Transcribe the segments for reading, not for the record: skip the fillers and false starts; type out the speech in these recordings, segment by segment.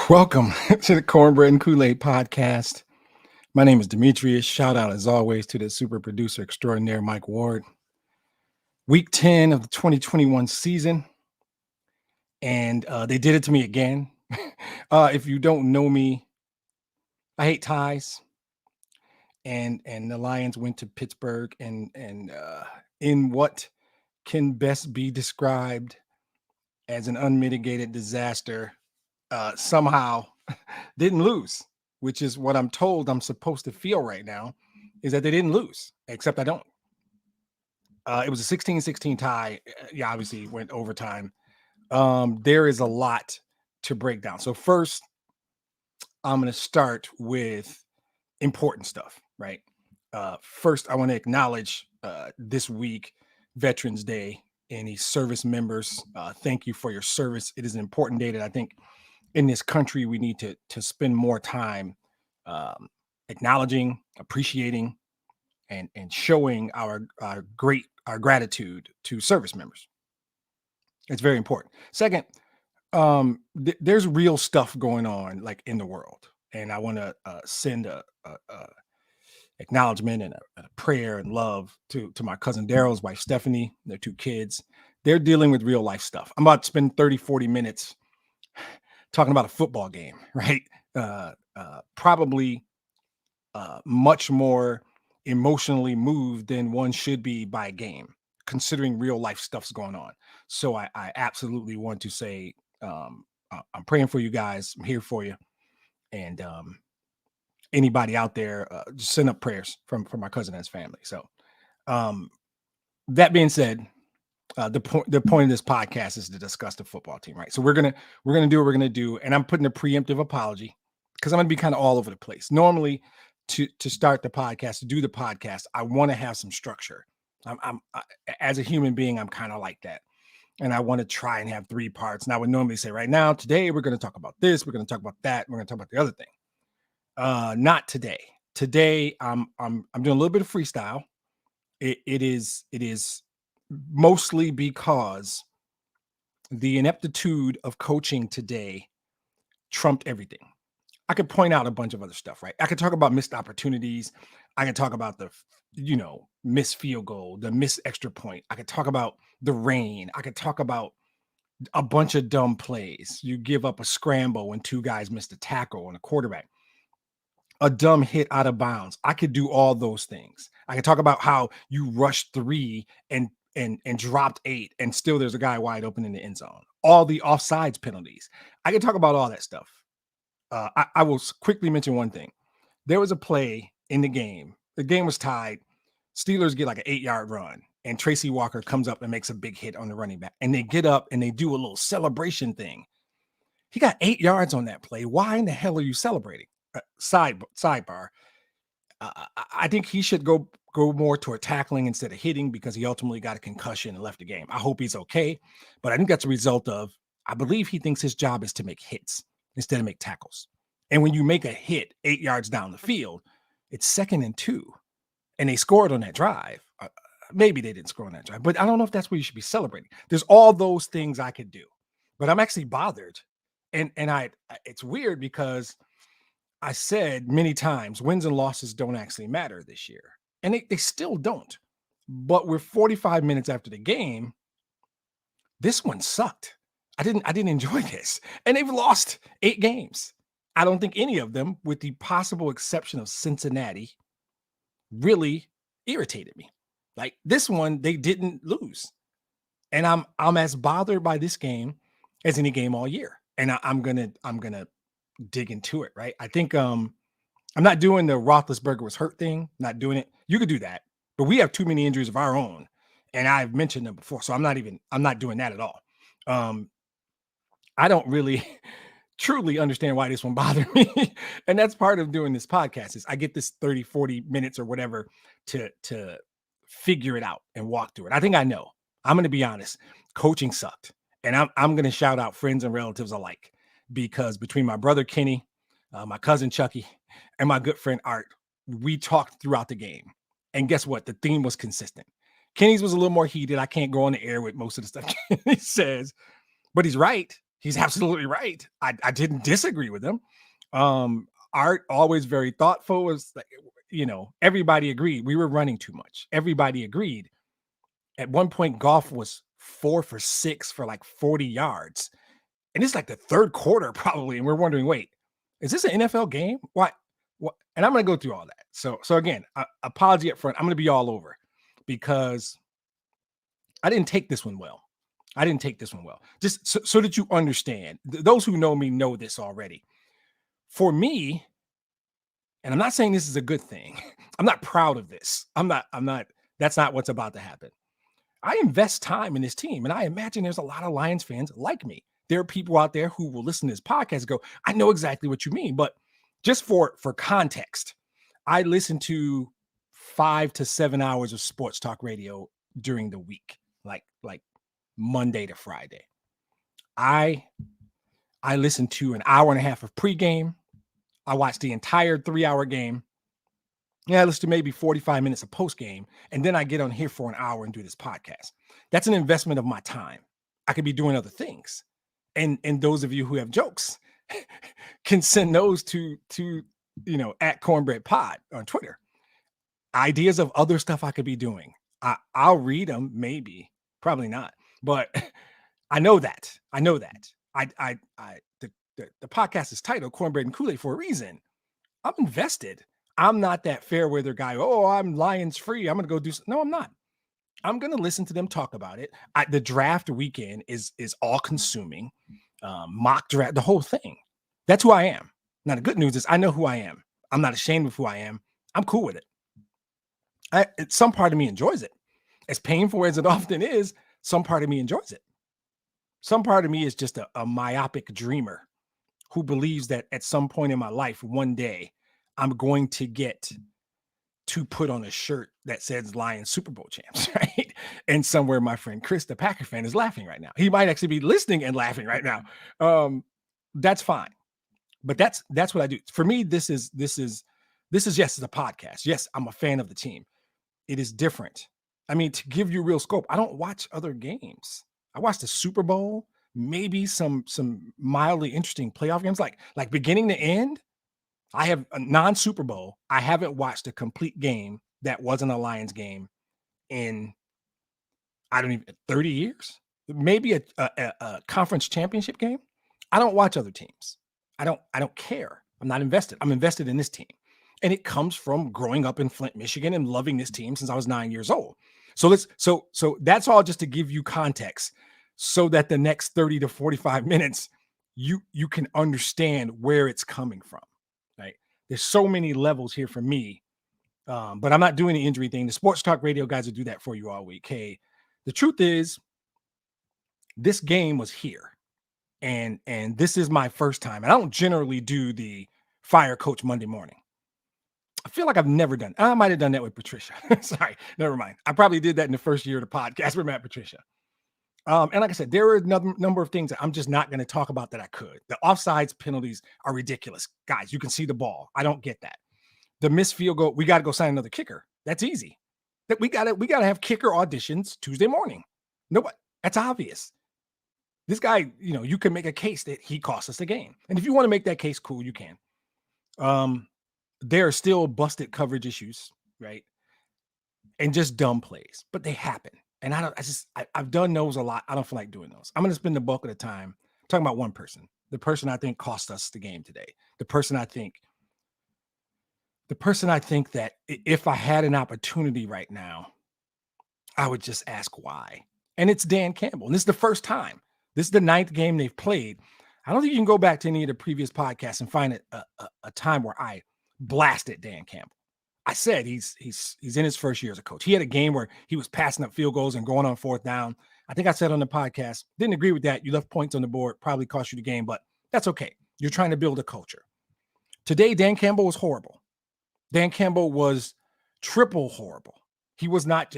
Welcome to the Cornbread and Kool-Aid podcast. My name is Demetrius. Shout out, as always, to the super producer extraordinaire, Mike Ward. Week 10 of the 2021 season, and they did it to me again. If you don't know me, I hate ties, and the Lions went to Pittsburgh, and in what can best be described as an unmitigated disaster, somehow didn't lose, which is what I'm told I'm supposed to feel right now, is that they didn't lose, except I don't. It was a 16-16 tie. Yeah, obviously went overtime. There is a lot to break down. So first, I'm going to start with important stuff, right? First, I want to acknowledge this week, Veterans Day, any service members. Thank you for your service. It is an important day that I think in this country we need to spend more time acknowledging, appreciating, and showing our gratitude to service members. It's very important. Second, there's real stuff going on like in the world, and I want to send a acknowledgement and a prayer and love to my cousin Daryl's wife Stephanie, their two kids. They're dealing with real life stuff. I'm about to spend 30-40 minutes talking about a football game, right? Probably much more emotionally moved than one should be by a game, considering real life stuff's going on. So I absolutely want to say I'm praying for you guys. I'm here for you. And anybody out there, just send up prayers from my cousin and his family. So that being said, the point of this podcast is to discuss the football team, right? So we're gonna do what we're gonna do, and I'm putting a preemptive apology because I'm gonna be kind of all over the place. Normally, to start the podcast, to do the podcast, I want to have some structure. As a human being, I'm kind of like that, and I want to try and have 3 parts. And I would normally say, right now, today we're going to talk about this, we're going to talk about that, we're going to talk about the other thing. Not today. Today, I'm doing a little bit of freestyle. It is mostly because the ineptitude of coaching today trumped everything. I could point out a bunch of other stuff, right? I could talk about missed opportunities. I could talk about the, missed field goal, the missed extra point. I could talk about the rain. I could talk about a bunch of dumb plays. You give up a scramble when 2 guys missed a tackle on a quarterback, a dumb hit out of bounds. I could do all those things. I could talk about how you rushed 3 and dropped 8, and still there's a guy wide open in the end zone. All the offsides penalties. I could talk about all that stuff. I will quickly mention one thing. There was a play in the game. The game was tied. Steelers get like an 8-yard run, and Tracy Walker comes up and makes a big hit on the running back. And they get up and they do a little celebration thing. He got 8 yards on that play. Why in the hell are you celebrating? Sidebar. I think he should go more toward tackling instead of hitting because he ultimately got a concussion and left the game. I hope he's okay, but I think that's a result of, I believe he thinks his job is to make hits instead of make tackles. And when you make a hit 8 yards down the field, it's 2nd and 2, and they scored on that drive. Maybe they didn't score on that drive, but I don't know if that's what you should be celebrating. There's all those things I could do, but I'm actually bothered. And it's weird because I said many times, wins and losses don't actually matter this year. And they still don't. But we're 45 minutes after the game. This one sucked. I didn't enjoy this. And they've lost 8 games. I don't think any of them, with the possible exception of Cincinnati, really irritated me. Like this one, they didn't lose. And I'm as bothered by this game as any game all year. And I'm gonna dig into it, right? I think I'm not doing the Roethlisberger was hurt thing, not doing it. You could do that, but we have too many injuries of our own, and I've mentioned them before, so I'm not doing that at all. I don't really truly understand why this one bothered me, and that's part of doing this podcast is I get this 30-40 minutes or whatever to figure it out and walk through it. I think I know. I'm going to be honest. Coaching sucked, and I'm going to shout out friends and relatives alike. Because between my brother Kenny, my cousin Chucky, and my good friend Art, we talked throughout the game. And guess what? The theme was consistent. Kenny's was a little more heated. I can't go on the air with most of the stuff Kenny says, but he's right. He's absolutely right. I didn't disagree with him. Art, always very thoughtful, was like, everybody agreed we were running too much. Everybody agreed. At one point, Goff was 4 for 6 for like 40 yards. And it's like the third quarter, probably. And we're wondering, wait, is this an NFL game? What? And I'm going to go through all that. So again, apology up front. I'm going to be all over because I didn't take this one well. Just so that you understand. Those who know me know this already. For me, and I'm not saying this is a good thing. I'm not proud of this. I'm not, that's not what's about to happen. I invest time in this team, and I imagine there's a lot of Lions fans like me. There are people out there who will listen to this podcast and go, I know exactly what you mean. But just for context, I listen to 5 to 7 hours of sports talk radio during the week, like Monday to Friday. I listen to an hour and a half of pregame. I watch the entire 3-hour game. Yeah, I listen to maybe 45 minutes of postgame, and then I get on here for an hour and do this podcast. That's an investment of my time. I could be doing other things. And those of you who have jokes can send those to at Cornbread Pod on Twitter. Ideas of other stuff I could be doing. I'll read them, maybe, probably not, but I know that. The podcast is titled Cornbread and Kool-Aid for a reason. I'm invested. I'm not that fair weather guy. Oh, I'm Lions free. I'm going to go do something. No, I'm not. I'm going to listen to them talk about it. The draft weekend is all consuming. Mock draft, the whole thing. That's who I am. Now, the good news is I know who I am. I'm not ashamed of who I am. I'm cool with it. Some part of me enjoys it. As painful as it often is, some part of me enjoys it. Some part of me is just a myopic dreamer who believes that at some point in my life, one day, I'm going to get to put on a shirt that says Lions Super Bowl champs, right? And somewhere my friend Chris, the Packer fan, is laughing right now. He might actually be listening and laughing right now. That's fine. But that's what I do. For me, this is yes, it's a podcast. Yes, I'm a fan of the team. It is different. I mean, to give you real scope, I don't watch other games. I watch the Super Bowl, maybe some mildly interesting playoff games, like beginning to end. I have a non-Super Bowl. I haven't watched a complete game that wasn't a Lions game in, 30 years. Maybe a conference championship game. I don't watch other teams. I don't care. I'm not invested. I'm invested in this team. And it comes from growing up in Flint, Michigan, and loving this team since I was 9 years old. So so that's all just to give you context, so that the next 30 to 45 minutes, you can understand where it's coming from. Right? There's so many levels here for me, but I'm not doing the injury thing. The sports talk radio guys will do that for you all week. Hey, the truth is, this game was here, and this is my first time. And I don't generally do the fire coach Monday morning. I feel like I've never done. I might have done that with Patricia. Sorry, never mind. I probably did that in the first year of the podcast with Matt Patricia. And like I said, there are a number of things that I'm just not going to talk about that I could. The offsides penalties are ridiculous. Guys, you can see the ball. I don't get that. The missed field goal, we got to go sign another kicker. That's easy. That we got to have kicker auditions Tuesday morning. Nobody, that's obvious. This guy, you can make a case that he cost us the game. And if you want to make that case, cool, you can. There are still busted coverage issues, right? And just dumb plays, but they happen. And I've done those a lot. I don't feel like doing those. I'm going to spend the bulk of the time talking about one person, the person I think cost us the game today. The person I think that if I had an opportunity right now, I would just ask why. And it's Dan Campbell. And this is the first time. This is the 9th game they've played. I don't think you can go back to any of the previous podcasts and find a time where I blasted Dan Campbell. I said he's in his first year as a coach. He had a game where he was passing up field goals and going on 4th down. I think I said on the podcast, didn't agree with that. You left points on the board, probably cost you the game, but that's okay. You're trying to build a culture. Today, Dan Campbell was horrible. Dan Campbell was triple horrible. He was not,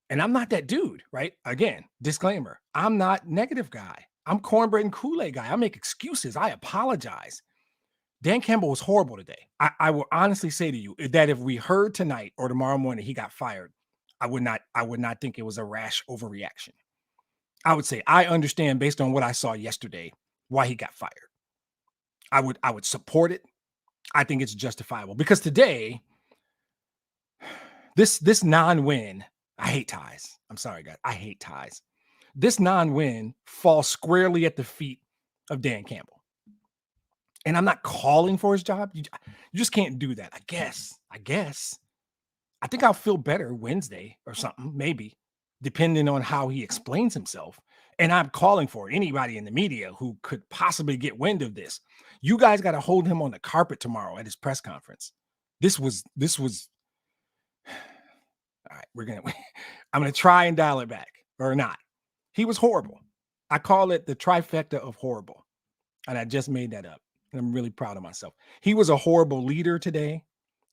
and I'm not that dude, right? Again, disclaimer, I'm not negative guy. I'm cornbread and Kool-Aid guy. I make excuses. I apologize. Dan Campbell was horrible today. I will honestly say to you that if we heard tonight or tomorrow morning he got fired, I would not think it was a rash overreaction. I would say I understand based on what I saw yesterday why he got fired. I would support it. I think it's justifiable because today, this non-win, I hate ties. I'm sorry, guys. I hate ties. This non-win falls squarely at the feet of Dan Campbell. And I'm not calling for his job. You just can't do that. I guess. I think I'll feel better Wednesday or something, maybe, depending on how he explains himself. And I'm calling for anybody in the media who could possibly get wind of this. You guys got to hold him on the carpet tomorrow at his press conference. This was all right. I'm gonna try and dial it back or not. He was horrible. I call it the trifecta of horrible. And I just made that up. And I'm really proud of myself. He was a horrible leader today.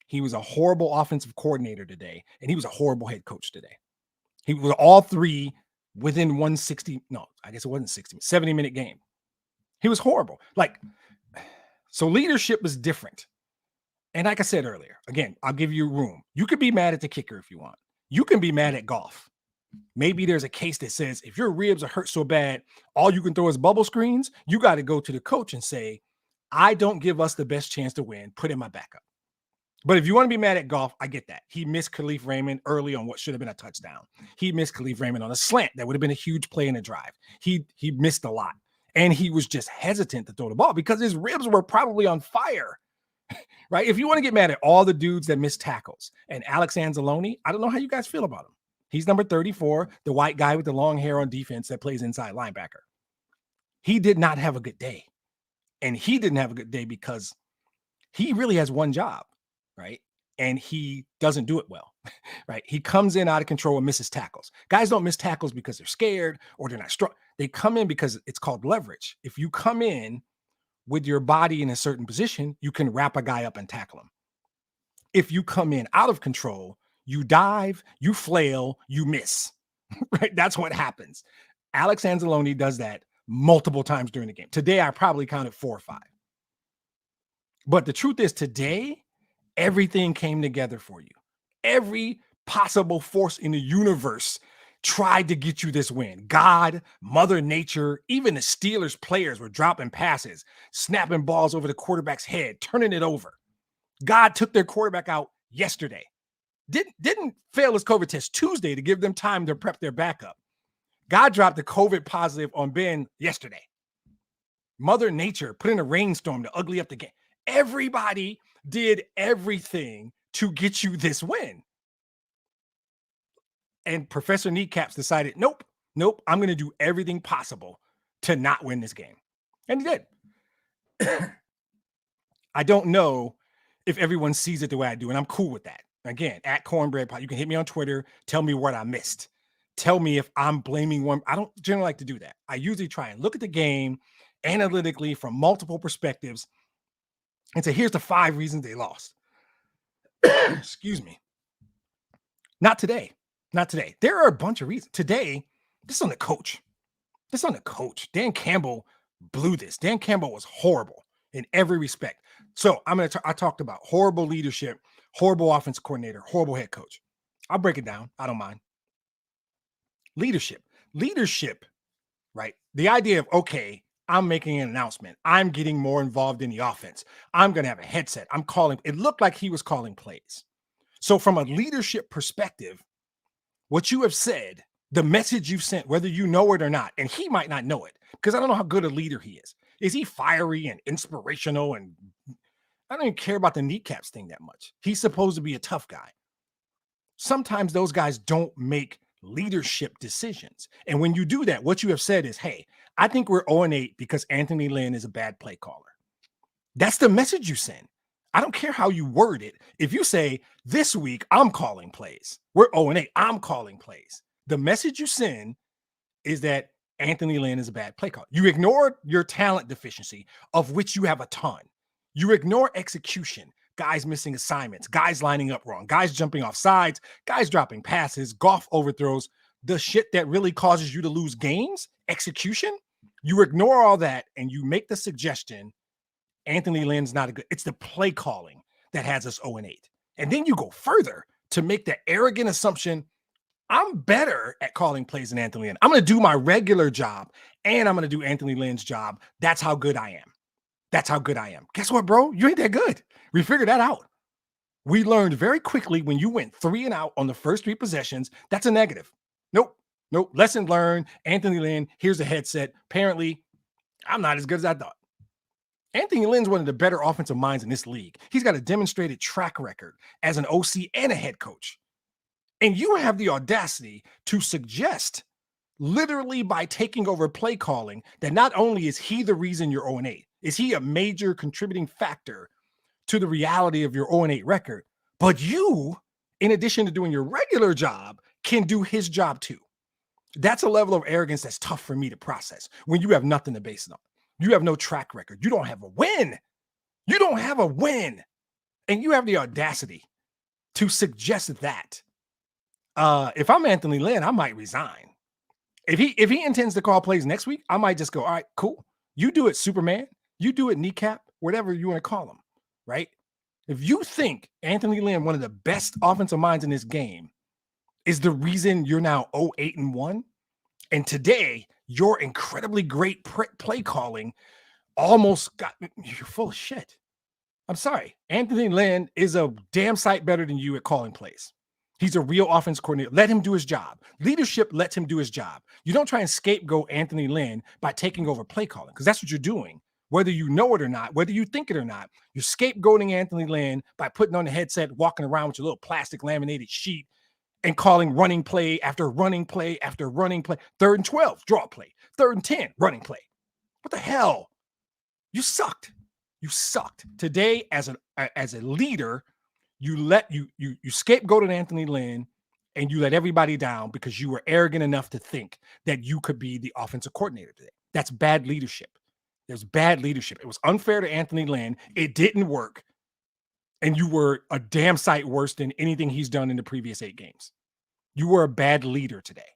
He was a horrible offensive coordinator today. And he was a horrible head coach today. He was all three within 160. No, I guess it wasn't 60, 70-minute game. He was horrible. So leadership is different. And like I said earlier, again, I'll give you room. You could be mad at the kicker if you want. You can be mad at golf. Maybe there's a case that says if your ribs are hurt so bad, all you can throw is bubble screens. You got to go to the coach and say, I don't give us the best chance to win. Put in my backup. But if you want to be mad at golf, I get that. He missed Khalif Raymond early on what should have been a touchdown. He missed Khalif Raymond on a slant. That would have been a huge play in a drive. He missed a lot. And he was just hesitant to throw the ball because his ribs were probably on fire. Right? If you want to get mad at all the dudes that missed tackles and Alex Anzalone, I don't know how you guys feel about him. He's number 34, the white guy with the long hair on defense that plays inside linebacker. He did not have a good day. And he didn't have a good day because he really has one job, right? And he doesn't do it well, right? He comes in out of control and misses tackles. Guys don't miss tackles because they're scared or they're not strong. They come in because it's called leverage. If you come in with your body in a certain position, you can wrap a guy up and tackle him. If you come in out of control, you dive, you flail, you miss, right? That's what happens. Alex Anzalone does that multiple times during the game. Today, I probably counted 4 or 5. But the truth is today, everything came together for you. Every possible force in the universe tried to get you this win. God, Mother Nature, even the Steelers players were dropping passes, snapping balls over the quarterback's head, turning it over. God took their quarterback out yesterday. Didn't fail his COVID test Tuesday to give them time to prep their backup. God dropped the COVID positive on Ben yesterday. Mother Nature put in a rainstorm to ugly up the game. Everybody did everything to get you this win. And Professor Kneecaps decided, nope, I'm going to do everything possible to not win this game. And he did. I don't know if everyone sees it the way I do, and I'm cool with that. Again, at Cornbread Pod, you can hit me on Twitter. Tell me what I missed. Tell me if I'm blaming one. I don't generally like to do that. I usually try and look at the game analytically from multiple perspectives and say, here's the 5 reasons they lost. Excuse me. Not today. There are a bunch of reasons. Today, this is on the coach. Dan Campbell blew this. Dan Campbell was horrible in every respect. So I talked about horrible leadership, horrible offensive coordinator, horrible head coach. I'll break it down. I don't mind. Leadership, right? The idea of, okay, I'm making an announcement. I'm getting more involved in the offense. I'm going to have a headset. It looked like he was calling plays. So from a leadership perspective, what you have said, the message you've sent, whether you know it or not, and he might not know it because I don't know how good a leader he is. Is he fiery and inspirational? And I don't even care about the kneecaps thing that much. He's supposed to be a tough guy. Sometimes those guys don't make leadership decisions. And when you do that, what you have said is, hey, I think we're 0-8 because Anthony Lynn is a bad play caller. That's the message you send. I don't care how you word it. If you say, this week, I'm calling plays. We're 0-8. I'm calling plays. The message you send is that Anthony Lynn is a bad play caller. You ignore your talent deficiency, of which you have a ton. You ignore execution, guys missing assignments, guys lining up wrong, guys jumping off sides, guys dropping passes, golf overthrows, the shit that really causes you to lose games, execution. You ignore all that and you make the suggestion Anthony Lynn's not a good. It's the play calling that has us 0-8. And then you go further to make the arrogant assumption I'm better at calling plays than Anthony Lynn. I'm going to do my regular job and I'm going to do Anthony Lynn's job. That's how good I am. That's how good I am. Guess what, bro? You ain't that good. We figured that out. We learned very quickly when you went 3 and out on the first 3 possessions, that's a negative. Nope. Lesson learned. Anthony Lynn, here's a headset. Apparently, I'm not as good as I thought. Anthony Lynn's one of the better offensive minds in this league. He's got a demonstrated track record as an OC and a head coach. And you have the audacity to suggest, literally by taking over play calling, that not only is he the reason you're 0-8, is he a major contributing factor to the reality of your 0-8 record, but you, in addition to doing your regular job, can do his job too. That's a level of arrogance that's tough for me to process when you have nothing to base it on. You have no track record. You don't have a win. You don't have a win. And you have the audacity to suggest that. If I'm Anthony Lynn, I might resign. If he intends to call plays next week, I might just go, all right, cool. You do it, Superman. You do it, kneecap, whatever you want to call him, right? If you think Anthony Lynn, one of the best offensive minds in this game, is the reason you're now 0-8-1, and today your incredibly great play calling almost got, you're full of shit. I'm sorry. Anthony Lynn is a damn sight better than you at calling plays. He's a real offense coordinator. Let him do his job. Leadership lets him do his job. You don't try and scapegoat Anthony Lynn by taking over play calling, because that's what you're doing. Whether you know it or not, whether you think it or not, you're scapegoating Anthony Lynn by putting on the headset, walking around with your little plastic laminated sheet and calling running play after running play after running play. 3rd and 12, draw play. 3rd and 10, running play. What the hell? You sucked. You sucked. Today, as a leader, you scapegoated Anthony Lynn and you let everybody down because you were arrogant enough to think that you could be the offensive coordinator today. That's bad leadership. There's bad leadership. It was unfair to Anthony Lynn. It didn't work. And you were a damn sight worse than anything he's done in the previous 8 games. You were a bad leader today.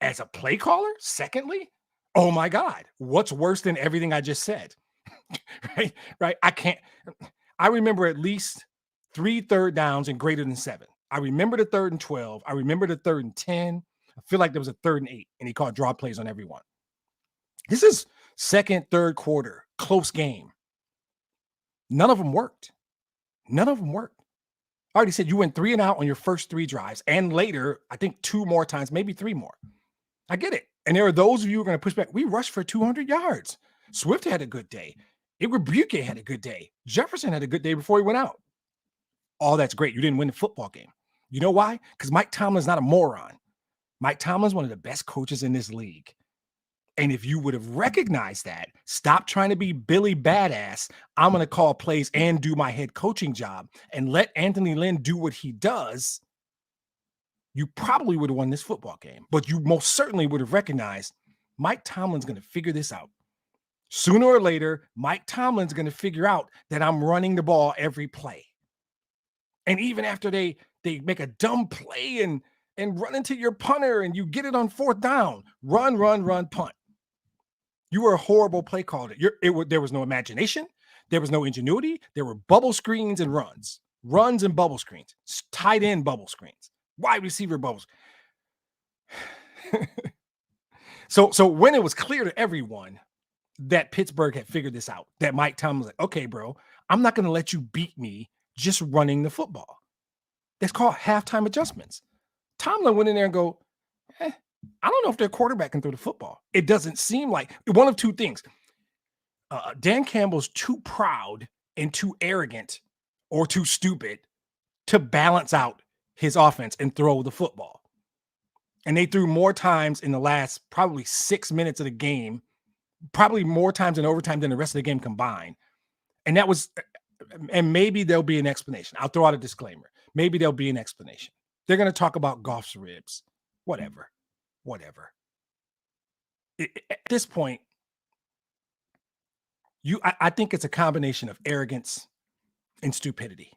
As a play caller, secondly, oh my God, what's worse than everything I just said? Right? I remember at least 3 third downs and greater than 7. I remember the 3rd and 12. I remember the 3rd and 10. I feel like there was a 3rd and 8, and he called draw plays on everyone. This is second, third quarter, close game. None of them worked. None of them worked. I already said you went 3 and out on your first 3 drives, and later, I think 2 more times, maybe 3 more. I get it. And there are those of you who are going to push back. We rushed for 200 yards. Swift had a good day. Igwebuike had a good day. Jefferson had a good day before he went out. All that's great. You didn't win the football game. You know why? Because Mike Tomlin's not a moron. Mike Tomlin's one of the best coaches in this league. And if you would have recognized that, stop trying to be Billy Badass. I'm going to call plays and do my head coaching job and let Anthony Lynn do what he does, you probably would have won this football game. But you most certainly would have recognized Mike Tomlin's going to figure this out. Sooner or later, Mike Tomlin's going to figure out that I'm running the ball every play. And even after they make a dumb play and run into your punter and you get it on 4th down, run, punt. You were a horrible play caller. There was no imagination. There was no ingenuity. There were bubble screens and runs and bubble screens, tight end bubble screens, wide receiver bubbles. So when it was clear to everyone that Pittsburgh had figured this out, that Mike Tomlin was like, okay, bro, I'm not going to let you beat me just running the football. That's called halftime adjustments. Tomlin went in there and go, I don't know if their quarterback can throw the football. It doesn't seem like one of 2 things. Dan Campbell's too proud and too arrogant or too stupid to balance out his offense and throw the football. And they threw more times in the last probably 6 minutes of the game, probably more times in overtime than the rest of the game combined. And maybe there'll be an explanation. I'll throw out a disclaimer. Maybe there'll be an explanation. They're going to talk about Goff's ribs, whatever. At this point, I think it's a combination of arrogance and stupidity.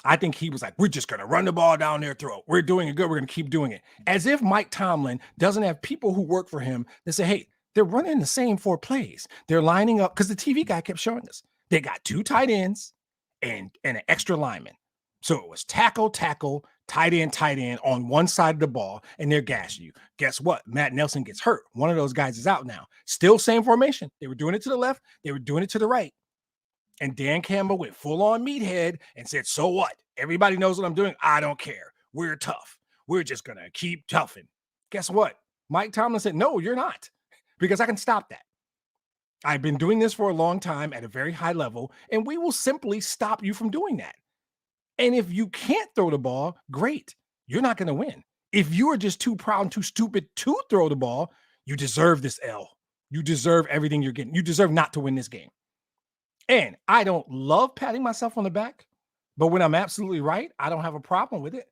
I think he was like, we're just going to run the ball down their throat. We're doing it good. We're going to keep doing it. As if Mike Tomlin doesn't have people who work for him that say, hey, they're running the same 4 plays. They're lining up because the TV guy kept showing us. They got 2 tight ends and an extra lineman. So it was tackle, tight end on one side of the ball, and they're gashing you. Guess what? Matt Nelson gets hurt. One of those guys is out now. Still same formation. They were doing it to the left. They were doing it to the right. And Dan Campbell went full on meathead and said, so what? Everybody knows what I'm doing. I don't care. We're tough. We're just going to keep toughing. Guess what? Mike Tomlin said, no, you're not, because I can stop that. I've been doing this for a long time at a very high level, and we will simply stop you from doing that. And if you can't throw the ball, great. You're not going to win. If you are just too proud and too stupid to throw the ball, you deserve this L. You deserve everything you're getting. You deserve not to win this game. And I don't love patting myself on the back, but when I'm absolutely right, I don't have a problem with it.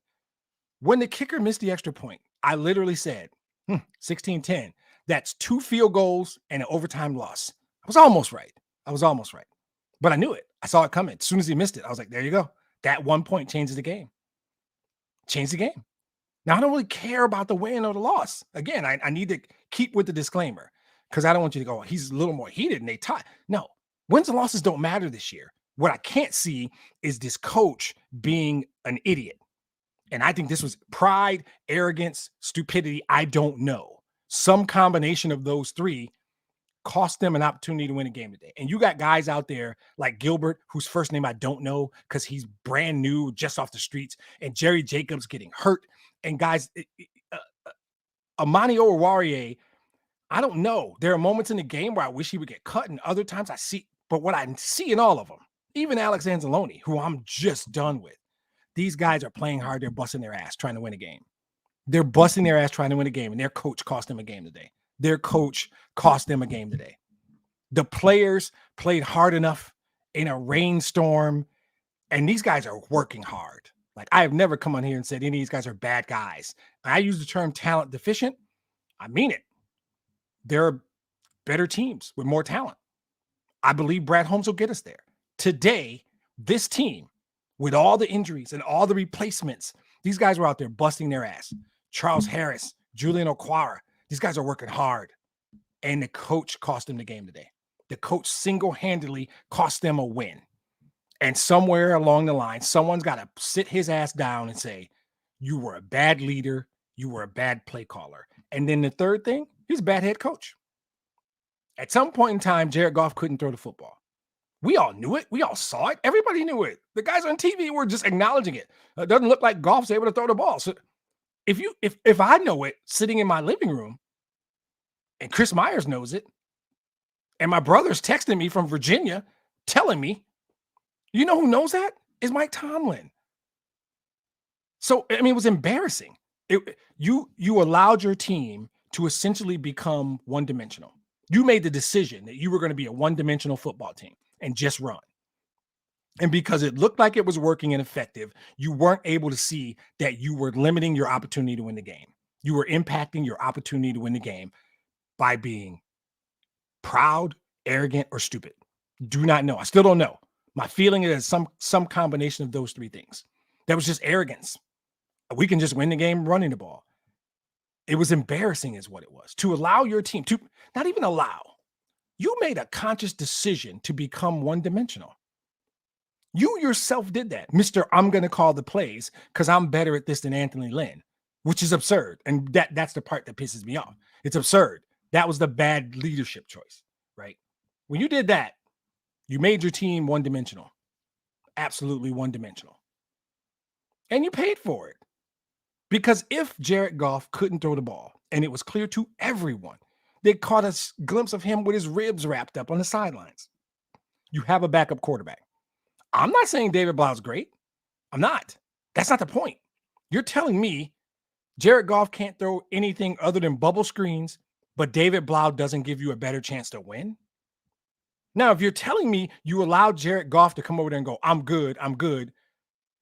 When the kicker missed the extra point, I literally said, 16-10, that's 2 field goals and an overtime loss. I was almost right. But I knew it. I saw it coming. As soon as he missed it, I was like, there you go. That 1 point changes the game. Now, I don't really care about the win or the loss. Again, I need to keep with the disclaimer, because I don't want you to go, he's a little more heated and they tie. No, wins and losses don't matter this year. What I can't see is this coach being an idiot. And I think this was pride, arrogance, stupidity. I don't know. Some combination of those three cost them an opportunity to win a game today. And you got guys out there like Gilbert, whose first name I don't know because he's brand new, just off the streets, and Jerry Jacobs getting hurt. And guys, Amani Oruwariye, I don't know. There are moments in the game where I wish he would get cut, and other times I see, but what I see in all of them, even Alex Anzalone, who I'm just done with, these guys are playing hard. They're busting their ass trying to win a game. They're busting their ass trying to win a game, and their coach cost them a game today. The players played hard enough in a rainstorm, and these guys are working hard. Like, I have never come on here and said any of these guys are bad guys. I use the term talent deficient. I mean it. There are better teams with more talent. I believe Brad Holmes will get us there. Today, this team, with all the injuries and all the replacements, these guys were out there busting their ass. Charles Harris, Julian Okwara, these guys are working hard. And the coach cost them the game today. The coach single-handedly cost them a win. And somewhere along the line, someone's got to sit his ass down and say, you were a bad leader. You were a bad play caller. And then the third thing, he's a bad head coach. At some point in time, Jared Goff couldn't throw the football. We all knew it. We all saw it. Everybody knew it. The guys on TV were just acknowledging it. It doesn't look like Goff's able to throw the ball. So if I know it sitting in my living room, and Chris Myers knows it, and my brother's texting me from Virginia telling me, you know who knows that? Is Mike Tomlin. So, I mean, it was embarrassing. You allowed your team to essentially become one-dimensional. You made the decision that you were going to be a one-dimensional football team and just run. And because it looked like it was working and effective, you weren't able to see that you were limiting your opportunity to win the game. You were impacting your opportunity to win the game by being proud, arrogant, or stupid. Do not know. I still don't know. My feeling is some combination of those three things. That was just arrogance. We can just win the game running the ball. It was embarrassing is what it was. To allow your team to, not even allow, you made a conscious decision to become one-dimensional. You yourself did that. Mr. I'm going to call the plays because I'm better at this than Anthony Lynn, which is absurd. And that's the part that pisses me off. It's absurd. That was the bad leadership choice, right? When you did that, you made your team one-dimensional, absolutely one-dimensional. And you paid for it. Because if Jared Goff couldn't throw the ball, and it was clear to everyone, they caught a glimpse of him with his ribs wrapped up on the sidelines. You have a backup quarterback. I'm not saying David Blau's great. I'm not. That's not the point. You're telling me Jared Goff can't throw anything other than bubble screens, but David Blau doesn't give you a better chance to win? Now, if you're telling me you allowed Jared Goff to come over there and go, I'm good,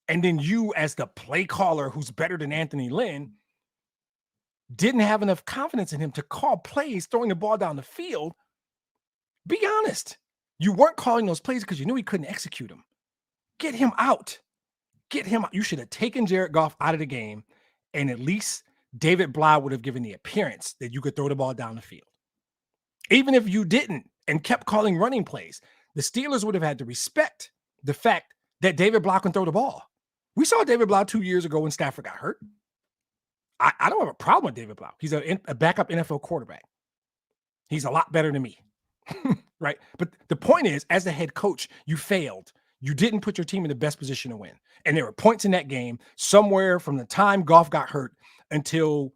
and then you as the play caller who's better than Anthony Lynn didn't have enough confidence in him to call plays throwing the ball down the field, be honest. You weren't calling those plays because you knew he couldn't execute them. Get him out. You should have taken Jared Goff out of the game, and at least David Blau would have given the appearance that you could throw the ball down the field. Even if you didn't and kept calling running plays, the Steelers would have had to respect the fact that David Blau can throw the ball. We saw David Blau 2 years ago when Stafford got hurt. I don't have a problem with David Blau. He's a backup NFL quarterback. He's a lot better than me, right? But the point is, as the head coach, you failed. You didn't put your team in the best position to win. And there were points in that game somewhere from the time Goff got hurt until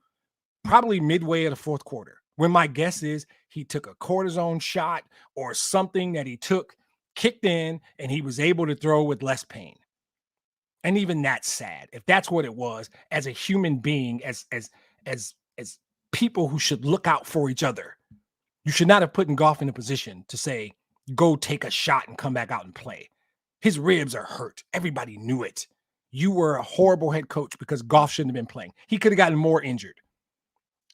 probably midway of the fourth quarter, when my guess is he took a cortisone shot or something that he took, kicked in, and he was able to throw with less pain. And even that's sad. If that's what it was, as a human being, as people who should look out for each other, you should not have put Goff in a position to say, go take a shot and come back out and play. His ribs are hurt. Everybody knew it. You were a horrible head coach because Goff shouldn't have been playing. He could have gotten more injured.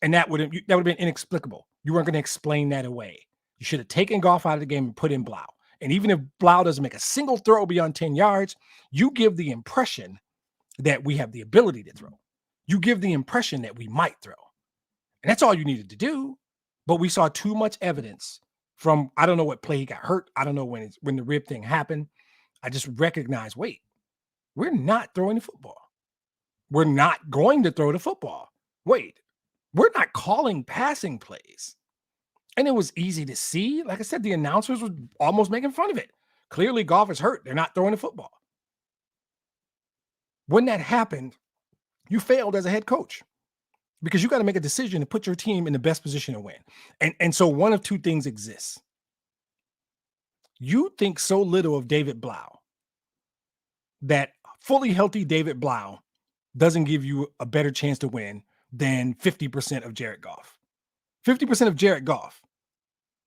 And that would have been inexplicable. You weren't going to explain that away. You should have taken Goff out of the game and put in Blau. And even if Blau doesn't make a single throw beyond 10 yards, you give the impression that we have the ability to throw. You give the impression that we might throw. And that's all you needed to do. But we saw too much evidence from, I don't know what play he got hurt. I don't know when the rib thing happened. I just recognized, wait, we're not throwing the football. We're not going to throw the football. Wait, we're not calling passing plays. And it was easy to see. Like I said, the announcers were almost making fun of it. Clearly, Goff is hurt. They're not throwing the football. When that happened, you failed as a head coach because you got to make a decision to put your team in the best position to win. And so one of two things exists. You think so little of David Blau that fully healthy David Blau doesn't give you a better chance to win than 50% of Jared Goff. 50% of Jared Goff.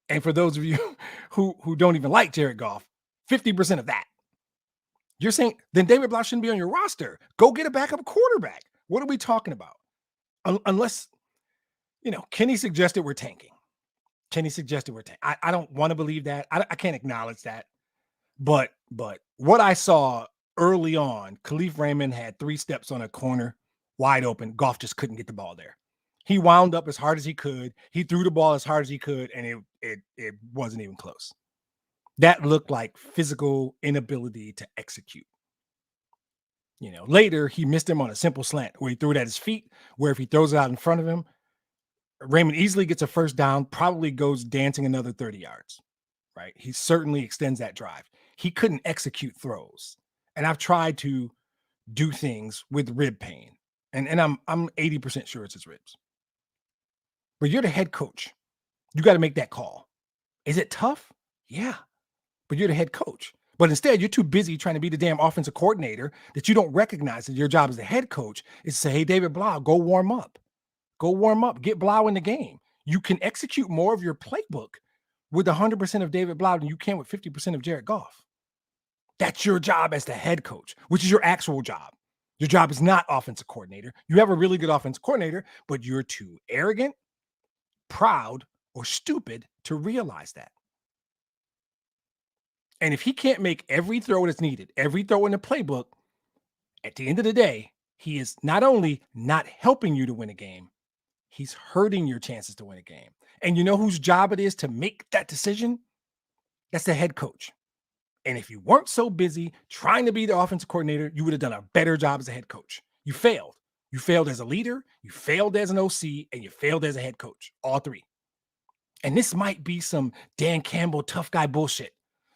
And for those of you who don't even like Jared Goff, 50% of that. You're saying, then David Blau shouldn't be on your roster. Go get a backup quarterback. What are we talking about? Unless, Kenny suggested we're tanking. I don't want to believe that. I can't acknowledge that. But what I saw early on, Khalif Raymond had 3 steps on a corner, wide open. Goff just couldn't get the ball there. He wound up as hard as he could. He threw the ball as hard as he could, and it wasn't even close. That looked like physical inability to execute. Later, he missed him on a simple slant where he threw it at his feet, where if he throws it out in front of him, Raymond easily gets a first down, probably goes dancing another 30 yards, right? He certainly extends that drive. He couldn't execute throws. And I've tried to do things with rib pain, and I'm 80% sure it's his ribs. But you're the head coach. You got to make that call. Is it tough? Yeah. But you're the head coach. But instead, you're too busy trying to be the damn offensive coordinator that you don't recognize that your job as the head coach is to say, hey, David Blau, go warm up. Go warm up. Get Blau in the game. You can execute more of your playbook with 100% of David Blau than you can with 50% of Jared Goff. That's your job as the head coach, which is your actual job. Your job is not offensive coordinator. You have a really good offensive coordinator, but you're too arrogant, proud, or stupid to realize that. And if he can't make every throw that's needed, every throw in the playbook, at the end of the day, he is not only not helping you to win a game, he's hurting your chances to win a game. And you know whose job it is to make that decision? That's the head coach. And if you weren't so busy trying to be the offensive coordinator, you would have done a better job as a head coach. You failed. You failed as a leader, you failed as an OC, and you failed as a head coach. All 3. And this might be some Dan Campbell tough guy bullshit.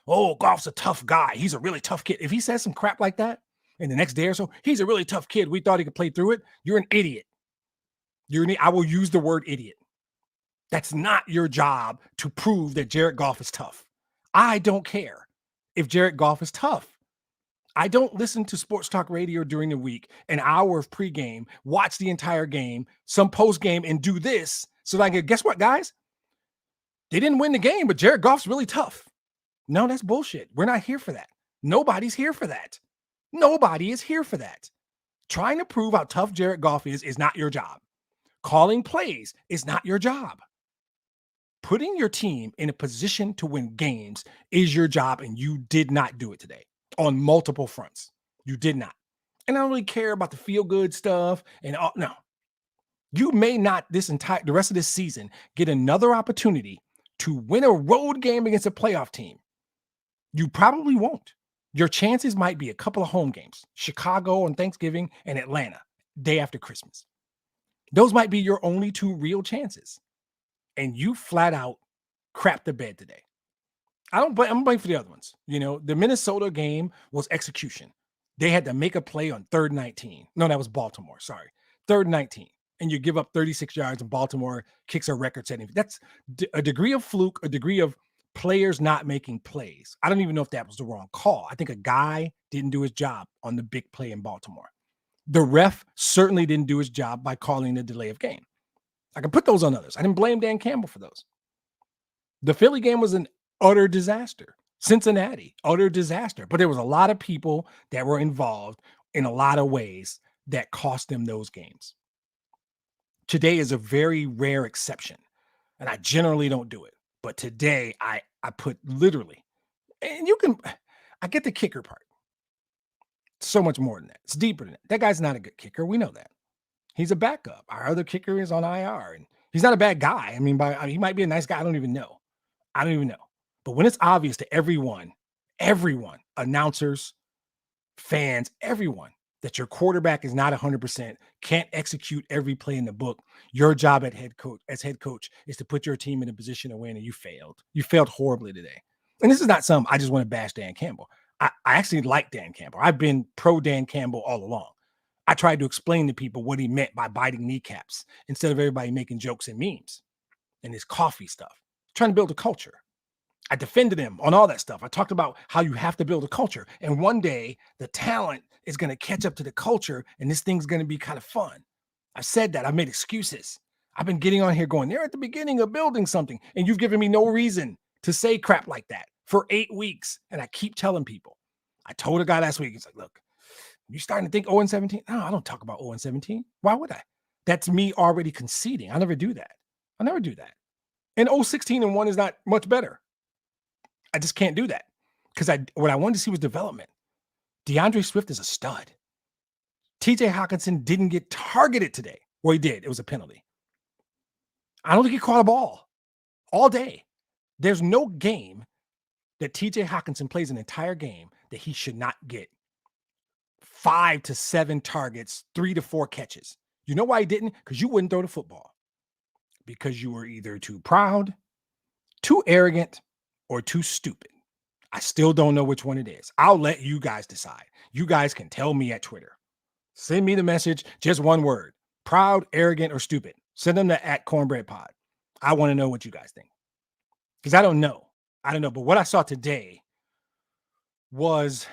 Oh, Goff's a tough guy. He's a really tough kid. If he says some crap like that in the next day or so, he's a really tough kid. We thought he could play through it. You're an idiot. I will use the word idiot. That's not your job to prove that Jared Goff is tough. I don't care if Jared Goff is tough. I don't listen to sports talk radio during the week, an hour of pregame, watch the entire game, some postgame, and do this so that I can, guess what, guys? They didn't win the game, but Jared Goff's really tough. No, that's bullshit. We're not here for that. Nobody's here for that. Nobody is here for that. Trying to prove how tough Jared Goff is not your job. Calling plays is not your job. Putting your team in a position to win games is your job, and you did not do it today on multiple fronts. You did not. And I don't really care about the feel-good stuff and all. No. You may not the rest of this season get another opportunity to win a road game against a playoff team. You probably won't. Your chances might be a couple of home games, Chicago on Thanksgiving and Atlanta, day after Christmas. Those might be your only two real chances. And you flat out crap the bed today. I'm blaming for the other ones. The Minnesota game was execution. They had to make a play on 3rd and 19. No, that was Baltimore. Sorry. 3rd and 19. And you give up 36 yards and Baltimore kicks a record setting. That's a degree of fluke, a degree of players not making plays. I don't even know if that was the wrong call. I think a guy didn't do his job on the big play in Baltimore. The ref certainly didn't do his job by calling the delay of game. I can put those on others. I didn't blame Dan Campbell for those. The Philly game was an utter disaster. Cincinnati, utter disaster. But there was a lot of people that were involved in a lot of ways that cost them those games. Today is a very rare exception, and I generally don't do it. But today, I put literally, and I get the kicker part. So much more than that. It's deeper than that. That guy's not a good kicker. We know that. He's a backup. Our other kicker is on IR, and he's not a bad guy. He might be a nice guy. I don't even know. But when it's obvious to everyone, announcers, fans, everyone, that your quarterback is not 100%, can't execute every play in the book, your job as head coach is to put your team in a position to win, and you failed. You failed horribly today. And this is not something I just want to bash Dan Campbell. I actually like Dan Campbell. I've been pro Dan Campbell all along. I tried to explain to people what he meant by biting kneecaps instead of everybody making jokes and memes and his coffee stuff. Trying to build a culture. I defended him on all that stuff. I talked about how you have to build a culture. And one day the talent is going to catch up to the culture and this thing's going to be kind of fun. I said that. I made excuses. I've been getting on here going, they're at the beginning of building something. And you've given me no reason to say crap like that for 8 weeks. And I keep telling people. I told a guy last week, he's like, look, you starting to think 0-17? No, I don't talk about 0-17. Why would I? That's me already conceding. I never do that. And 0-16-1 is not much better. I just can't do that because what I wanted to see was development. DeAndre Swift is a stud. TJ Hawkinson didn't get targeted today. Well, he did. It was a penalty. I don't think he caught a ball all day. There's no game that TJ Hawkinson plays an entire game that he should not get 5 to 7 targets, 3 to 4 catches. You know why he didn't? Because you wouldn't throw the football. Because you were either too proud, too arrogant, or too stupid. I still don't know which one it is. I'll let you guys decide. You guys can tell me at Twitter. Send me the message, just one word. Proud, arrogant, or stupid. Send them to @cornbreadpod. I want to know what you guys think. Because I don't know. But what I saw today was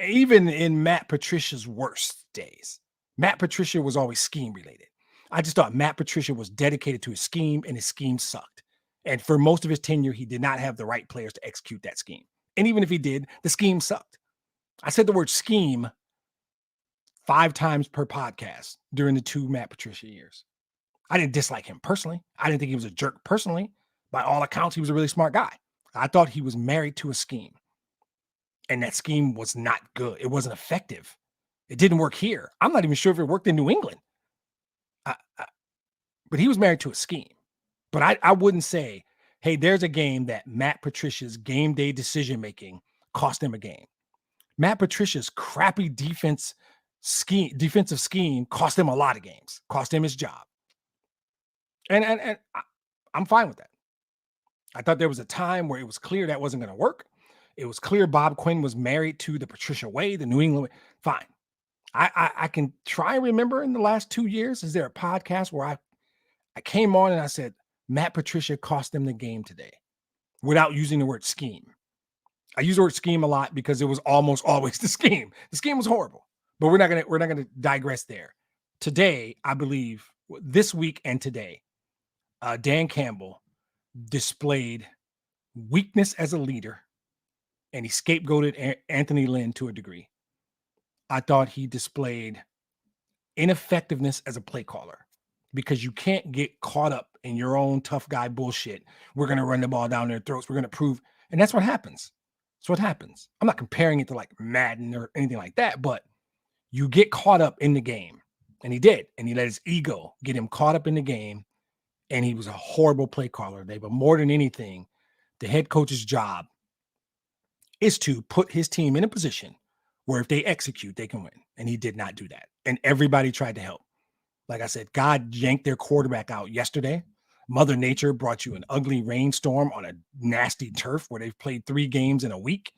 even in Matt Patricia's worst days. Matt Patricia was always scheme related. I just thought Matt Patricia was dedicated to his scheme and his scheme sucked. And for most of his tenure, he did not have the right players to execute that scheme. And even if he did, the scheme sucked. I said the word scheme 5 times per podcast during the 2 Matt Patricia years. I didn't dislike him personally. I didn't think he was a jerk personally. By all accounts, he was a really smart guy. I thought he was married to a scheme. And that scheme was not good. It wasn't effective. It didn't work here. I'm not even sure if it worked in New England. But he was married to a scheme. But I wouldn't say, hey, there's a game that Matt Patricia's game day decision-making cost him a game. Matt Patricia's crappy defensive scheme cost him a lot of games, cost him his job. And I'm fine with that. I thought there was a time where it was clear that wasn't going to work. It was clear Bob Quinn was married to the Patricia way, the New England way. Fine. I can try and remember in the last 2 years, is there a podcast where I came on and I said, Matt Patricia cost them the game today without using the word scheme. I use the word scheme a lot because it was almost always the scheme. The scheme was horrible, but we're not going to digress there. Today, I believe this week and today, Dan Campbell displayed weakness as a leader and he scapegoated Anthony Lynn to a degree. I thought he displayed ineffectiveness as a play caller. Because you can't get caught up in your own tough guy bullshit. We're going to run the ball down their throats. We're going to prove. And that's what happens. That's what happens. I'm not comparing it to like Madden or anything like that, but you get caught up in the game. And he did. And he let his ego get him caught up in the game. And he was a horrible play caller today. But more than anything, the head coach's job is to put his team in a position where if they execute, they can win. And he did not do that. And everybody tried to help. Like I said, God yanked their quarterback out yesterday. Mother Nature brought you an ugly rainstorm on a nasty turf where they've played 3 games in a week.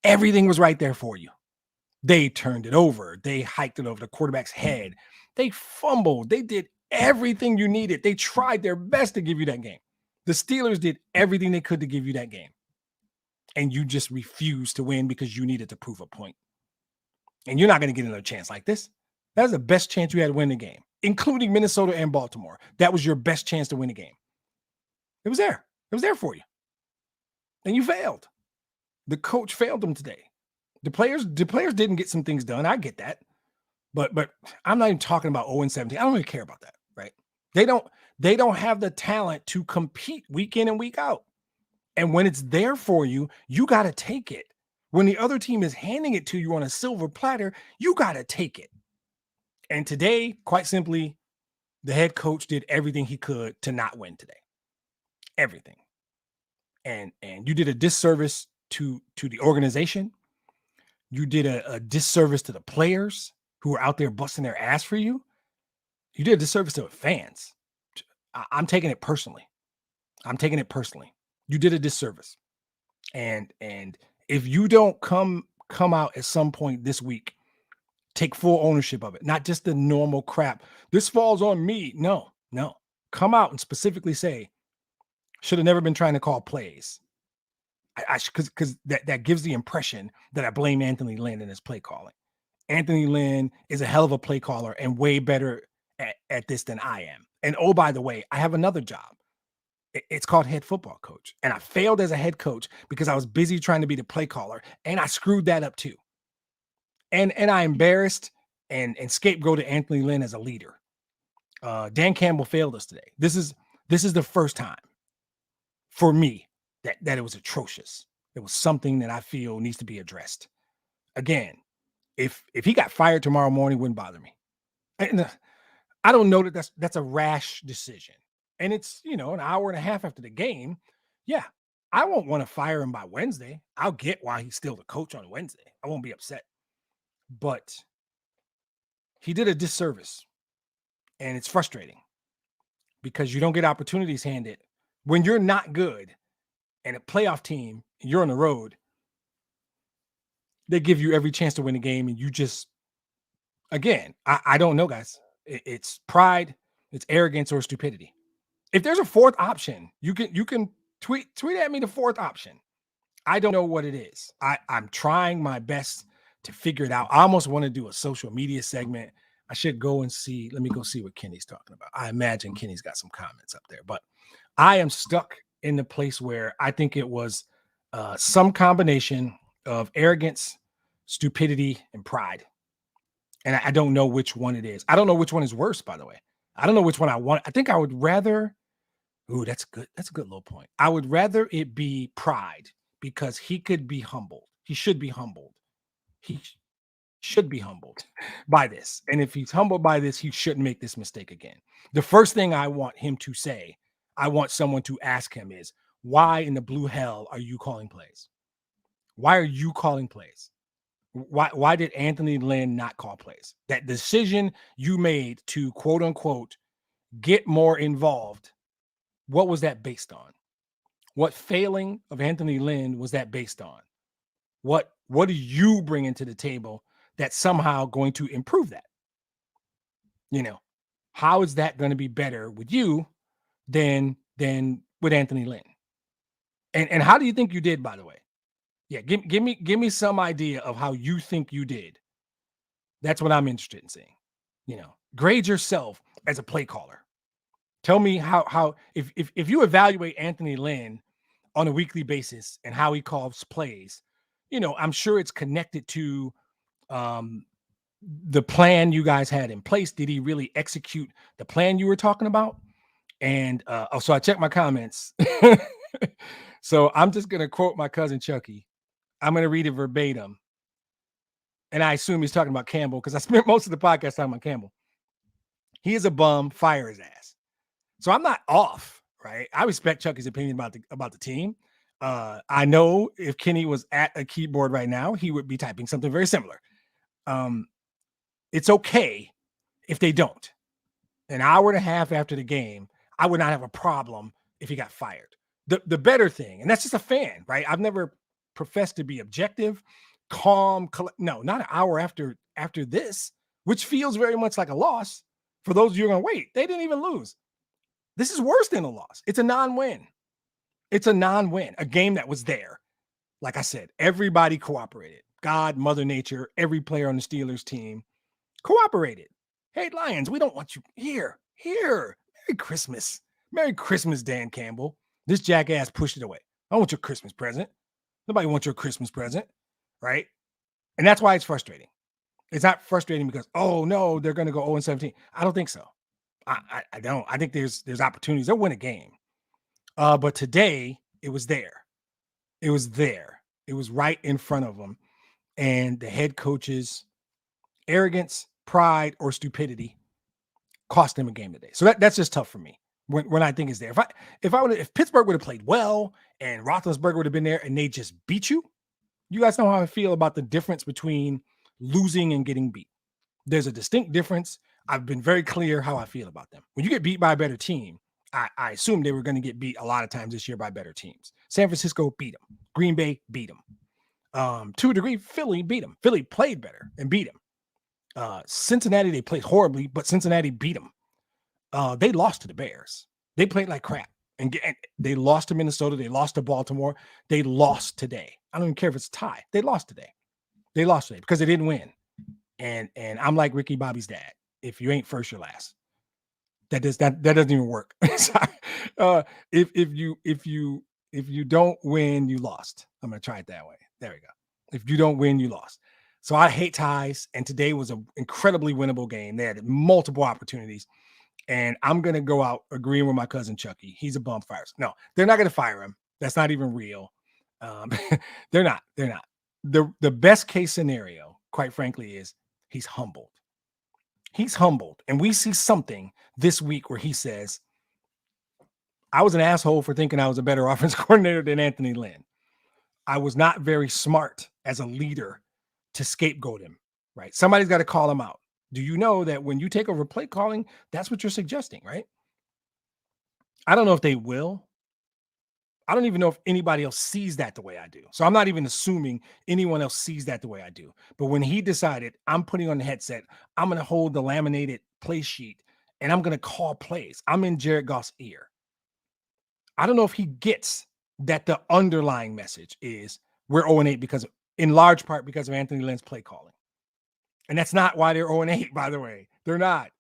Everything was right there for you. They turned it over. They hiked it over the quarterback's head. They fumbled. They did everything you needed. They tried their best to give you that game. The Steelers did everything they could to give you that game. And you just refused to win because you needed to prove a point. And you're not going to get another chance like this. That was the best chance you had to win the game, including Minnesota and Baltimore. That was your best chance to win the game. It was there. It was there for you. And you failed. The coach failed them today. The players didn't get some things done. I get that. But I'm not even talking about 0-17. I don't really care about that, right? They don't have the talent to compete week in and week out. And when it's there for you, you got to take it. When the other team is handing it to you on a silver platter, you got to take it. And today, quite simply, the head coach did everything he could to not win today. Everything. And you did a disservice to the organization. You did a disservice to the players who are out there busting their ass for you. You did a disservice to the fans. I'm taking it personally. You did a disservice. And if you don't come out at some point this week, take full ownership of it, not just the normal crap. This falls on me. No. Come out and specifically say, should have never been trying to call plays. Because that gives the impression that I blame Anthony Lynn in his play calling. Anthony Lynn is a hell of a play caller and way better at this than I am. And oh, by the way, I have another job. It's called head football coach. And I failed as a head coach because I was busy trying to be the play caller. And I screwed that up too. And I embarrassed and scapegoated Anthony Lynn as a leader. Dan Campbell failed us today. This is the first time for me that it was atrocious. It was something that I feel needs to be addressed. Again, if he got fired tomorrow morning, it wouldn't bother me. And I don't know that's a rash decision. And it's, an hour and a half after the game. Yeah, I won't want to fire him by Wednesday. I'll get why he's still the coach on Wednesday. I won't be upset. But he did a disservice. And it's frustrating because you don't get opportunities handed when you're not good. And a playoff team, you're on the road, they give you every chance to win the game. And you just, again, I don't know, guys. It's pride, it's arrogance, or stupidity. If there's a fourth option, you can tweet at me the fourth option. I don't know what it is. I'm trying my best to figure it out. I almost want to do a social media segment. I should go and see. Let me go see what Kenny's talking about. I imagine Kenny's got some comments up there, but I am stuck in the place where I think it was some combination of arrogance, stupidity, and pride. And I don't know which one it is. I don't know which one is worse, by the way. I don't know which one I want. I think I would rather, that's good. That's a good little point. I would rather it be pride because he could be humbled. He should be humbled. He should be humbled by this. And if he's humbled by this, he shouldn't make this mistake again. The first thing I want him to say, I want someone to ask him is, why in the blue hell are you calling plays? Why are you calling plays? Why did Anthony Lynn not call plays? That decision you made to quote unquote get more involved, what was that based on? What failing of Anthony Lynn was that based on? What do you bring into the table that's somehow going to improve that? How is that going to be better with you than with Anthony Lynn? And how do you think you did, by the way? Yeah, give me some idea of how you think you did. That's what I'm interested in seeing. Grade yourself as a play caller. Tell me how if you evaluate Anthony Lynn on a weekly basis and how he calls plays, I'm sure it's connected to the plan you guys had in place. Did he really execute the plan you were talking about? And so I checked my comments. So I'm just going to quote my cousin Chucky. I'm going to read it verbatim. And I assume he's talking about Campbell because I spent most of the podcast talking about Campbell. He is a bum, fire his ass. So I'm not off, right? I respect Chucky's opinion about the team. I know if Kenny was at a keyboard right now, he would be typing something very similar. It's okay if they don't. An hour and a half after the game, I would not have a problem if he got fired. The better thing, and that's just a fan, right? I've never professed to be objective, calm. No, not an hour after this, which feels very much like a loss. For those of you who are going, wait, they didn't even lose. This is worse than a loss. It's a non-win. It's a non-win, a game that was there. Like I said, everybody cooperated. God, Mother Nature, every player on the Steelers team cooperated. Hey, Lions, we don't want you here. Merry Christmas. Merry Christmas, Dan Campbell. This jackass pushed it away. I want your Christmas present. Nobody wants your Christmas present, right? And that's why it's frustrating. It's not frustrating because, oh, no, they're going to go 0-17. I don't think so. I don't. I think there's opportunities. They'll win a game. But today, it was there. It was there. It was right in front of them. And the head coach's arrogance, pride, or stupidity cost them a game today. So that's just tough for me when I think it's there. If Pittsburgh would have played well and Roethlisberger would have been there and they just beat you, you guys know how I feel about the difference between losing and getting beat. There's a distinct difference. I've been very clear how I feel about them. When you get beat by a better team, I assume they were going to get beat a lot of times this year by better teams. San Francisco beat them. Green Bay beat them. To a degree, Philly beat them. Philly played better and beat them. Cincinnati, they played horribly, but Cincinnati beat them. They lost to the Bears. They played like crap. And they lost to Minnesota. They lost to Baltimore. They lost today. I don't even care if it's a tie. They lost today. They lost today because they didn't win. And I'm like Ricky Bobby's dad. If you ain't first, you're last. That doesn't even work. If you don't win, you lost. I'm gonna try it that way. There we go. If you don't win, you lost. So I hate ties, and today was an incredibly winnable game. They had multiple opportunities, and I'm gonna go out agreeing with my cousin Chucky. He's a bum fire. No, they're not gonna fire him. That's not even real. They're not. The best case scenario, quite frankly, is he's humbled. He's humbled. And we see something this week where he says, I was an asshole for thinking I was a better offense coordinator than Anthony Lynn. I was not very smart as a leader to scapegoat him, right? Somebody's got to call him out. Do you know that when you take over play calling, that's what you're suggesting, right? I don't know if they will. I don't even know if anybody else sees that the way I do. So I'm not even assuming anyone else sees that the way I do. But when he decided I'm putting on the headset, I'm going to hold the laminated play sheet and I'm going to call plays. I'm in Jared Goff's ear. I don't know if he gets that the underlying message is we're 0-8 in large part because of Anthony Lynn's play calling. And that's not why they're 0-8, by the way. They're not.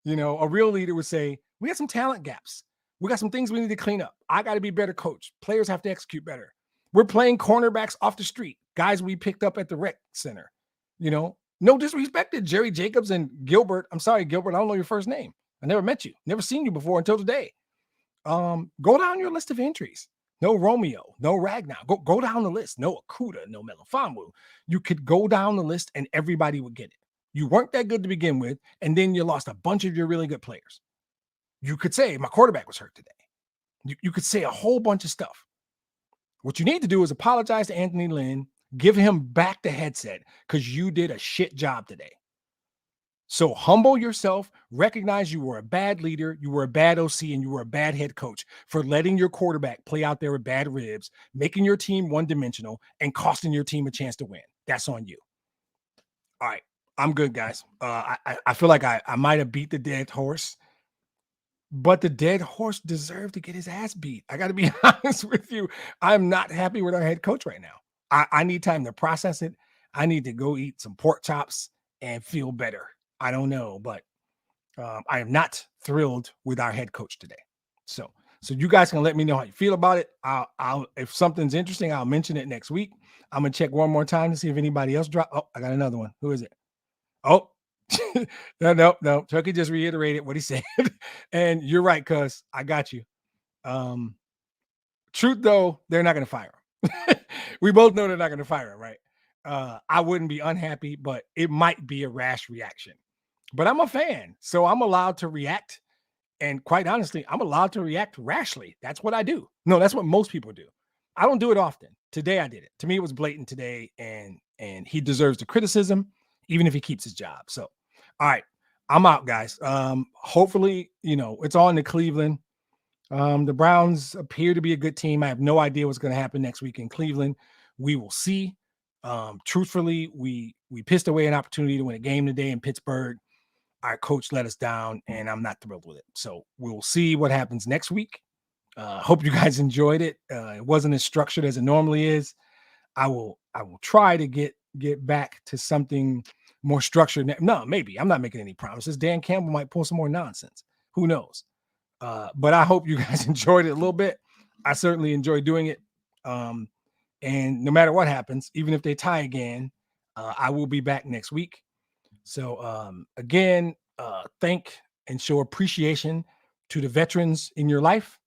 A real leader would say, we got some talent gaps. We got some things we need to clean up. I got to be better coach. Players have to execute better. We're playing cornerbacks off the street, guys we picked up at the rec center. No disrespect to Jerry Jacobs and Gilbert. I'm sorry, Gilbert, I don't know your first name. I never met you. Never seen you before until today. Go down your list of injuries. No Romeo, no Ragnar. Go down the list. No Akuda, no Melifonwu. You could go down the list and everybody would get it. You weren't that good to begin with, and then you lost a bunch of your really good players. You could say, my quarterback was hurt today. You could say a whole bunch of stuff. What you need to do is apologize to Anthony Lynn, give him back the headset because you did a shit job today. So humble yourself, recognize you were a bad leader, you were a bad OC, and you were a bad head coach for letting your quarterback play out there with bad ribs, making your team one-dimensional, and costing your team a chance to win. That's on you. All right, I'm good, guys. I feel like I might have beat the dead horse. But the dead horse deserved to get his ass beat. I got to be honest with you. I'm not happy with our head coach right now. I need time to process it. I need to go eat some pork chops and feel better. I don't know, but I am not thrilled with our head coach today. So you guys can let me know how you feel about it. I'll if something's interesting, I'll mention it next week. I'm gonna check one more time to see if anybody else dropped. Oh, I got another one. Who is it? Oh. No. Chucky just reiterated what he said. And you're right, cuz I got you. Truth though, they're not going to fire him. We both know they're not going to fire him, right? I wouldn't be unhappy, but it might be a rash reaction. But I'm a fan, so I'm allowed to react. And quite honestly, I'm allowed to react rashly. That's what I do. No, that's what most people do. I don't do it often. Today I did it. To me, it was blatant today, and he deserves the criticism, even if he keeps his job. So, all right, I'm out, guys. Hopefully, it's all in the Cleveland. The Browns appear to be a good team. I have no idea what's going to happen next week in Cleveland. We will see. Truthfully, we pissed away an opportunity to win a game today in Pittsburgh. Our coach let us down, and I'm not thrilled with it. So we'll see what happens next week. Hope you guys enjoyed it. It wasn't as structured as it normally is. I will try to get back to something more structured. No, maybe. I'm not making any promises. Dan Campbell might pull some more nonsense. Who knows? But I hope you guys enjoyed it a little bit. I certainly enjoy doing it. And no matter what happens, even if they tie again, I will be back next week. So again, thank and show appreciation to the veterans in your life.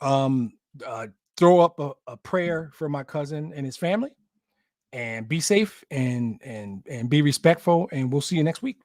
Throw up a prayer for my cousin and his family, and be safe and be respectful. And we'll see you next week.